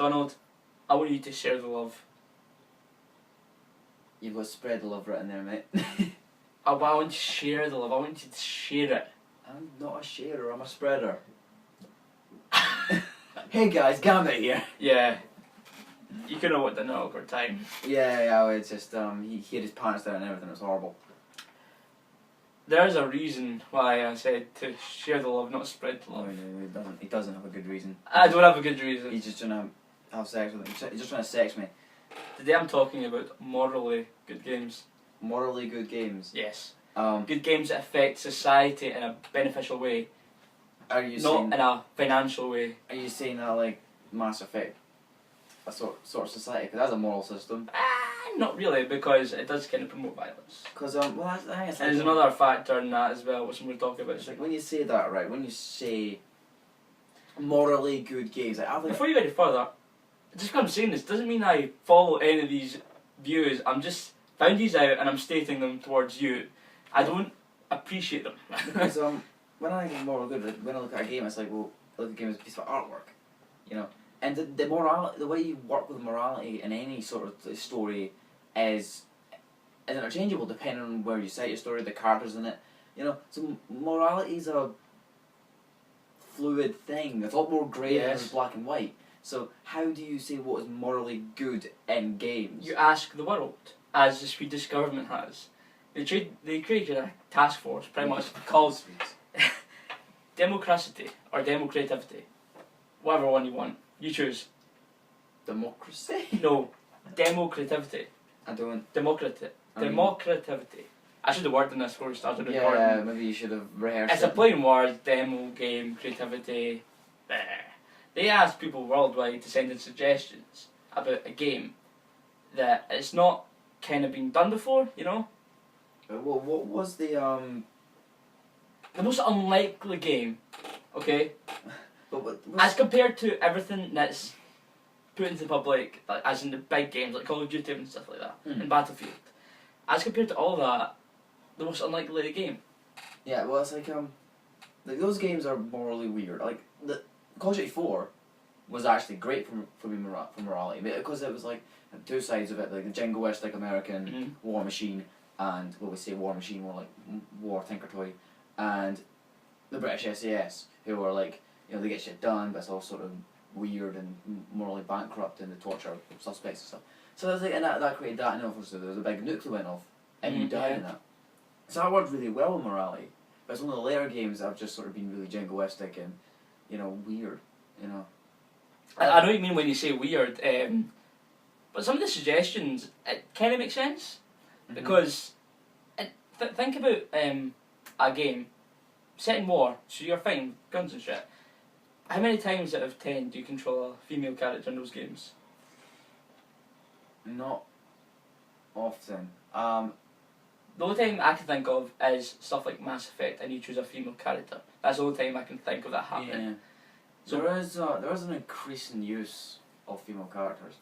Donald, I want you to share the love. You've got spread the love written there, mate. I want to share the love. I want you to share it. I'm not a sharer, I'm a spreader. Hey guys, Gambit here. Yeah. You could have walked in an awkward time. Yeah, it's just, he had his pants down and everything, it was horrible. There's a reason why I said to share the love, not spread the love. No, he doesn't have a good reason. I don't have a good reason. He's just trying to have sex with me. He's just trying to sex me. Today I'm talking about morally good games. Morally good games. Yes. Um, Good games that affect society in a beneficial way, are you not saying, in a financial way. are you saying that like Mass Effect, a sort of society? Because that's a moral system. Not really, because it does kind of promote violence. Because well, I think it's like And there's another factor in that as well, which we'll talk about It's soon. like when you say that, right? When you say morally good games, like I think Before you go any further, just because I'm saying this doesn't mean I follow any of these views. I'm just found these out and I'm stating them towards you. I don't appreciate them. because when I think of moral good, when I look at a game, it's like, well, I look at a game as a piece of artwork, you know. And the morality, the way you work with morality in any sort of story is interchangeable depending on where you set your story, the characters in it, you know. So morality is a fluid thing. It's a lot more grey than Yes. black and white. So how do you say what is morally good in games? You ask the world, as the Swedish government has. They created a task force, pretty much called democracy or democrativity. Whatever one you want. You choose. Democracy? No. Democrativity. I don't. Democrativity. I should have worked on this before we started recording. Yeah, maybe you should have rehearsed It's a it. plain word, demo, game, creativity. They asked people worldwide to send in suggestions about a game that it's not kind of been done before, you know? What was the The most unlikely game, okay? But As compared to everything that's put into the public, like, as in the big games like Call of Duty and stuff like that, and Battlefield. As compared to all that, the most unlikely game. yeah, well, it's like those games are morally weird. Like the Call of Duty 4 was actually great for morality because it was like two sides of it, like the jingoistic American war machine and what we say war machine, more like war tinker toy, and the British SAS who are like, you know, they get shit done, but it's all sort of weird and morally bankrupt and the torture of suspects and stuff. So there's like, and that created that, and obviously there was a big nuke that went off, and you died in that. So that worked really well with morality. But it's one of the later games that have just sort of been really jingoistic and, you know, weird, you know. I know what you mean when you say weird, but some of the suggestions, it kind of makes sense. Because, think about a game set in war, so you're fighting guns and shit. How many times out of 10 do you control a female character in those games? Not often. The only time I can think of is stuff like Mass Effect and you choose a female character. That's the only time I can think of that happening. Yeah. So there is an increasing use of female characters,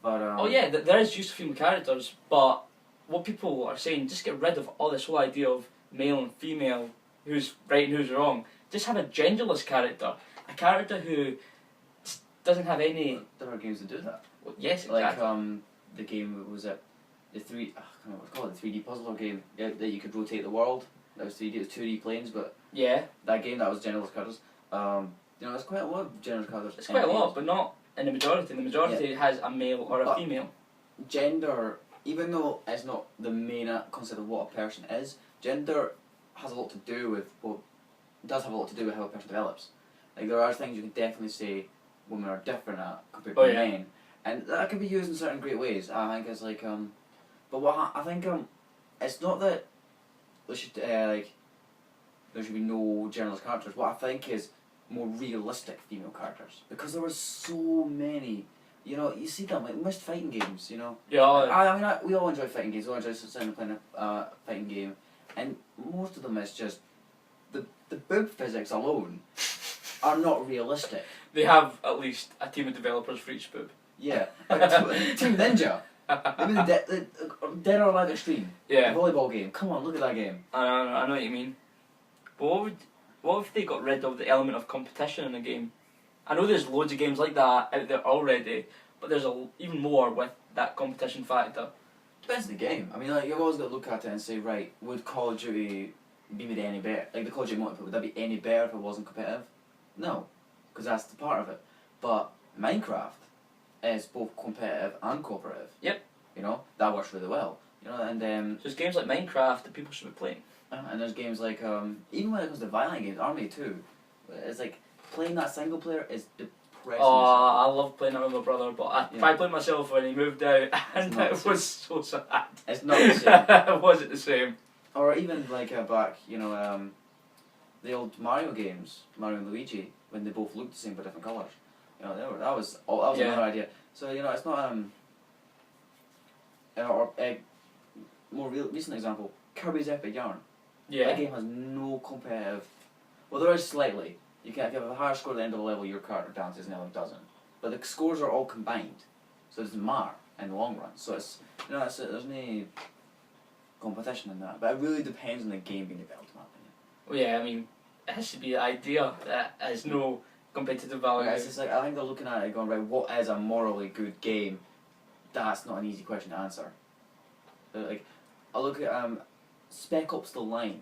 but oh yeah, there is use of female characters, but what people are saying, just get rid of all this whole idea of male and female, who's right and who's wrong. Just have a genderless character, a character who doesn't have any. There are games that do that. Well, yes, exactly. Like the game was it, the three I can't remember what it's called, the 3D puzzle game that you could rotate the world. That was 3D. It was 2D planes, but yeah, that game that was genderless characters. You know, there's quite a lot of genderless characters. it's quite a lot, but not in the majority. The majority has a male or a female. Gender, even though it's not the main concept of what a person is, gender has a lot to do with does have a lot to do with how a person develops. Like there are things you can definitely say women are different at compared to men, and that can be used in certain great ways. I think it's like but what I think it's not that there should like there should be no genderless characters. What I think is more realistic female characters, because there were so many. You know, you see them like most fighting games. You know. Yeah. I mean, we all enjoy fighting games. We all enjoy sitting and playing a fighting game, and most of them is just the boob physics alone are not realistic. They have at least a team of developers for each boob. Yeah, like Team Ninja. I mean, Dead or Alive Extreme. Yeah. The volleyball game. Come on, look at that game. I know what you mean. But what if they got rid of the element of competition in a game, I know there's loads of games like that out there already, but there's even more with that competition factor. Depends on the game. I mean, like, you've always got to look at it and say, right, would Call of Duty be made any better? Like, the Call of Duty multiplayer, would that be any better if it wasn't competitive? No, because that's the part of it. But Minecraft is both competitive and cooperative. Yep. You know, that works really well. You know, and So there's games like Minecraft that people should be playing. and there's games like even when it comes to violent games, Army 2, it's like playing that single player is depressing. Oh, I love playing it with my brother, but I Yeah. tried playing myself when he moved out, and not the it same. was so sad. It's not the same. It wasn't the same. Or even like back, you know, the old Mario games, Mario and Luigi, when they both looked the same but different colours. You know, that was Yeah. another idea. So you know, it's not or a more recent example, Kirby's Epic Yarn. Yeah. That game has no competitive. Well, there is slightly. You can if you have a higher score at the end of the level, your character dances, and the other doesn't. But the scores are all combined, so it doesn't matter in the long run. So it's there's no competition in that. But it really depends on the game being developed, in my opinion. Well, yeah, I mean, it has to be the idea that has no competitive value. It's just like I think they're looking at it going, right, what is a morally good game? That's not an easy question to answer. Like I look at Spec Ops: The Line.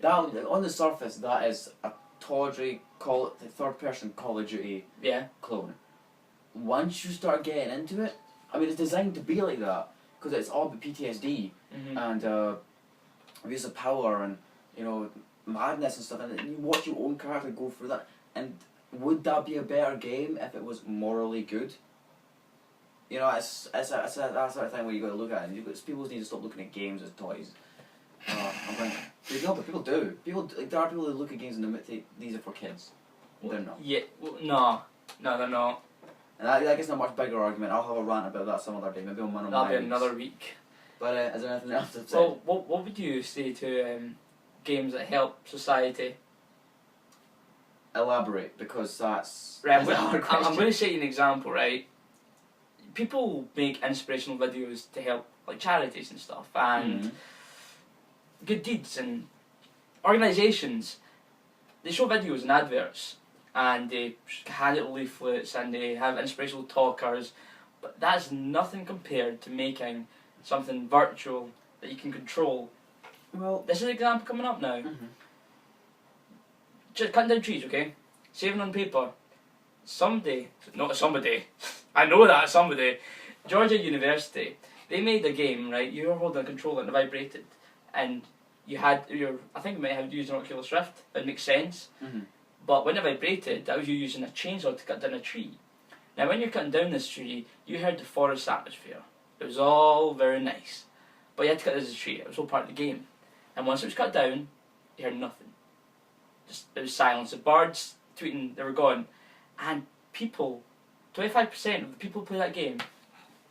That on the surface that is a tawdry third person Call of Duty Yeah. clone. Once you start getting into it, I mean it's designed to be like that because it's all about PTSD Mm-hmm. and abuse of power and you know madness and stuff, and you watch your own character go through that. And would that be a better game if it was morally good? You know, it's that sort of thing where you got to look at it. People need to stop looking at games as toys. I'm going, no, but people do. There are people who look at games and admit these are for kids. They're not. Yeah. Well, no, they're not. And I guess not a much bigger argument. I'll have a rant about that some other day. Maybe on one of That'll my be weeks. another week. But is there anything else to say? Well, what would you say to games that help society? Elaborate, because that's Right, a hard question. I'm going to say an example, right? People make inspirational videos to help, like charities and stuff, and Mhm. good deeds, and organisations. They show videos and adverts, and they hand out leaflets, and they have inspirational talkers, but that's nothing compared to making something virtual that you can control. Well, This is an example coming up now. mhm. Just cutting down trees, okay? Saving on paper. Someday, not somebody, I know that somebody, Georgia University, they made a game, right? You were holding a controller and it vibrated. And you had I think you might have used an Oculus Rift, that makes sense. Mhm. But when it vibrated, that was you using a chainsaw to cut down a tree. Now when you're cutting down this tree, you heard the forest atmosphere. It was all very nice. But you had to cut this tree, it was all part of the game. And once it was cut down, you heard nothing. Just it was silence. The birds tweeting, they were gone. And people, 25% of the people who play that game,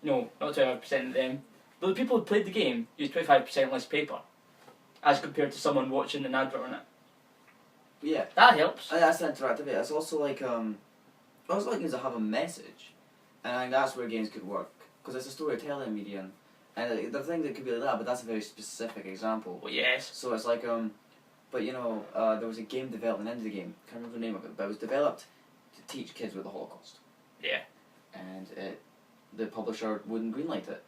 no, not 25% of them, but the people who played the game used 25% less paper as compared to someone watching an advert on it. Yeah. That helps. That's interactivity. It's also like also like games that have a message, and I think that's where games could work because it's a storytelling medium, and the thing that could be like that, but that's a very specific example. Well, yes. So it's like but you know there was a game development into the game. Can't remember the name of it, but it was developed to teach kids about the Holocaust, Yeah. and the publisher wouldn't greenlight it.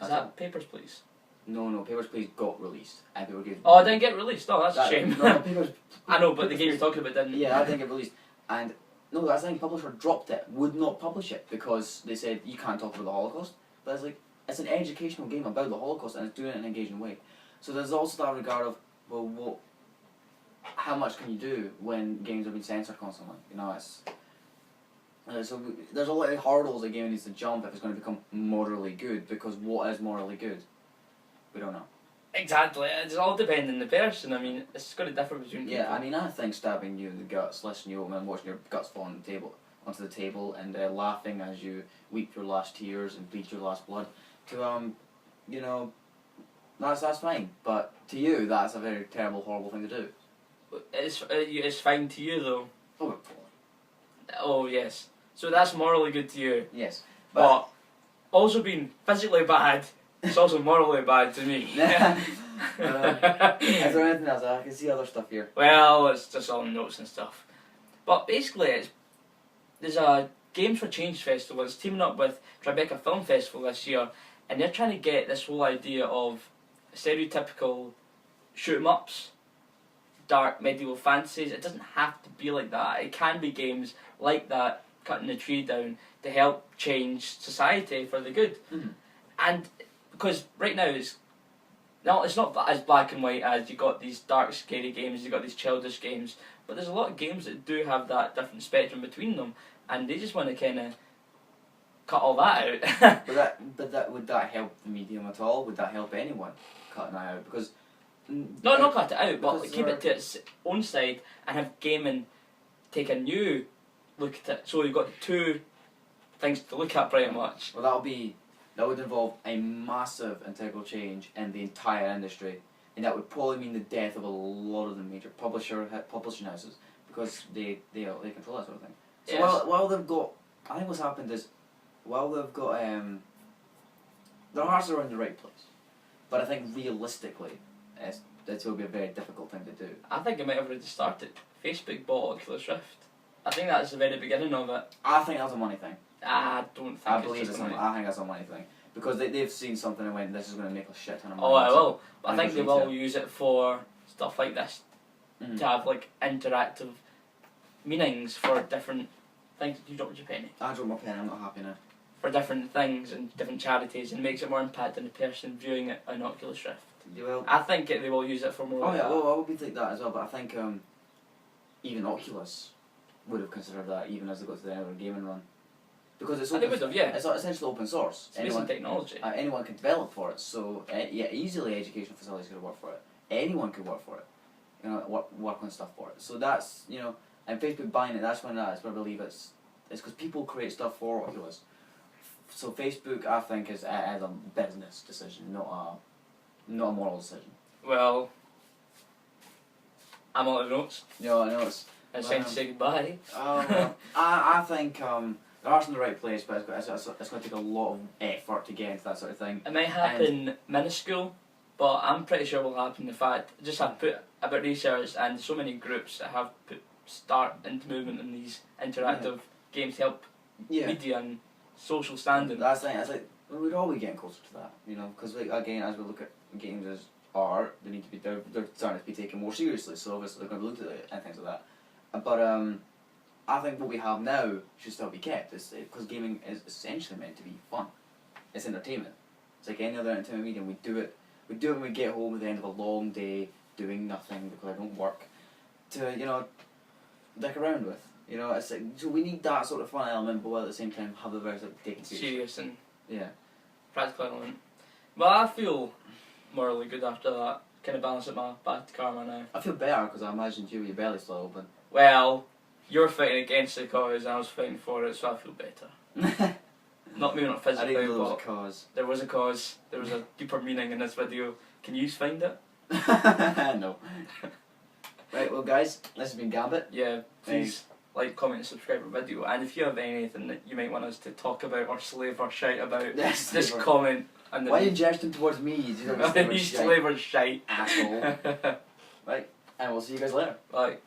Is that Papers, Please? No, Papers, Please got released, and Paper Games. Oh, it didn't get released. Oh, that's a shame. No, Papers. I know, but the Papers, game you're Please- talking about didn't. Yeah, I think it released, and no, that's the thing. Publisher dropped it, would not publish it because they said you can't talk about the Holocaust. But it's like it's an educational game about the Holocaust and it's doing it in an engaging way. So there's also that regard of how much can you do when games are being censored constantly? You know, it's so there's a lot of hurdles a game needs to jump if it's going to become morally good. Because what is morally good? We don't know. Exactly. It's all depending on the person. I mean, it's going to differ between people. Yeah, I mean, I think stabbing you in the guts, slashing you open and watching your guts fall on the table, onto the table, and laughing as you weep your last tears and bleed your last blood, to you know, that's fine. But to you, that's a very terrible, horrible thing to do. It's fine to you though. Oh, Oh yes. So that's morally good to you. yes, But also being physically bad, it's also morally bad to me. Is there anything else? I can see other stuff here. Well, it's just all notes and stuff. But basically, there's a Games for Change festival. It's teaming up with Tribeca Film Festival this year, and they're trying to get this whole idea of stereotypical shoot 'em ups, dark medieval fantasies. It doesn't have to be like that. It can be games like that, cutting the tree down to help change society for the good. And because right now it's not as black and white as you got these dark, scary games, you got these childish games, but there's a lot of games that do have that different spectrum between them, and they just want to kind of cut all that out. but would that help the medium at all? Would that help anyone cutting that out? Because not cut it out, but because keep it to its own side and have gaming take a new look at it. So you've got two things to look at pretty much. Well, that would involve a massive integral change in the entire industry, and that would probably mean the death of a lot of the major publishing houses, because they control that sort of thing. So Yes. while they've got, I think what's happened is, while they've got their hearts are in the right place, but I think realistically, it will be a very difficult thing to do. I think it might have already started. Facebook bought Oculus Rift. I think that's the very beginning of it. I think that's a money thing. I don't think I believe just it's. I think that's a money thing, because they've seen something and went, this is going to make a shit ton of money. Oh, I will. But I I think think they we will need use it for stuff like this, to have like interactive meanings for different things. You dropped your penny. I dropped my pen. I'm not happy now. For different things and different charities, and makes it more impact on the person viewing it on Oculus Rift. You will. I think they will use it for more. Oh like yeah, that. well, I would be like that as well, but I think even Oculus would have considered that even as they got to the end of their gaming run, because it's I think they would have, yeah. It's essentially open source. It's based on technology. Anyone can develop for it, so yeah, easily educational facilities could work for it. Anyone could work for it, work on stuff for it. So that's and Facebook buying it. That's when I believe it's because people create stuff for Oculus. So Facebook, I think, is a business decision, not a moral decision. Well, I'm out of notes. No, I know it's. It's time to say goodbye. I think the heart's in the right place, but it's going to take a lot of effort to get into that sort of thing. It might happen minuscule, but I'm pretty sure it will happen. In fact, I just have put a bit of research, and so many groups that have put start into movement in these interactive games to help media and social standing. That's the thing. It's like we'd all be getting closer to that, because again, as we look at games as art, they need to be they're starting to be taken more seriously. So obviously they're going to look at it and things like that. But I think what we have now should still be kept, because gaming is essentially meant to be fun. It's entertainment. It's like any other entertainment medium. We do it when we get home at the end of a long day, doing nothing because I don't work, to dick around with. It's like, so we need that sort of fun element, but while at the same time have the very taken Serious and practical element. Well, I feel morally good after that. Kind of balance out my bad karma now. I feel better because I imagined you with your belly still open. Well, you're fighting against the cause, and I was fighting for it, so I feel better. Maybe not I physically, didn't know there was but a cause. there was a cause. There was a deeper meaning in this video. Can you find it? No. Right, well guys, this has been Gambit. Yeah, please like, comment and subscribe our video, and if you have anything that you might want us to talk about or slave or shite about, Yes, just comment. And why are you gesturing towards me? You don't you slave or shite. asshole. Right, and we'll see you guys later. Right.